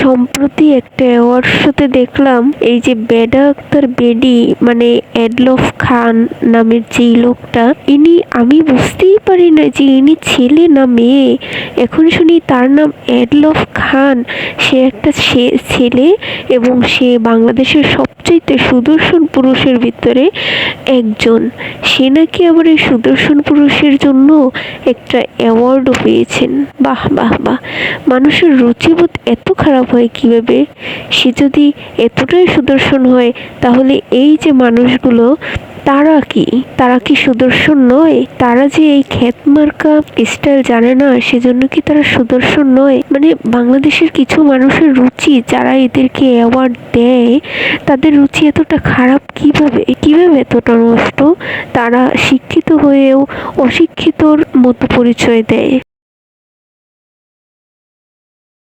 সম্প্রতি একটা অ্যাওয়ার্ড শোতে দেখলাম এই যে বেডা আক্তার বেডি মানে এডলফ খান নামের যেই লোকটা, আমি বুঝতেই পারি না যে ইনি ছেলে না মেয়ে। এখন শুনি তার নাম এডলফ খান, সে একটা ছেলে এবং সে বাংলাদেশের সবচাইতে সুদর্শন পুরুষের ভিতরে একজন। সে নাকি আবার এই সুদর্শন পুরুষের জন্য একটা অ্যাওয়ার্ডও পেয়েছেন। বাহ বাহ বাহ! মানুষের রুচিবোধ এত খারাপ হয় কিভাবে? সে যদি এতটাই সুদর্শন হয়, তাহলে এই যে মানুষগুলো, তারা কি সুদর্শন নয়? তারা যে এই খ্যাতমার্কা স্টাইল জানে না, সেজন্য কি তারা সুদর্শন নয়? মানে বাংলাদেশের কিছু মানুষের রুচি, যারা এদেরকে অ্যাওয়ার্ড দেয়, তাদের রুচি এতটা খারাপ কিভাবে এতটা নষ্ট? তারা শিক্ষিত হয়েও অশিক্ষিতর মতো পরিচয় দেয়।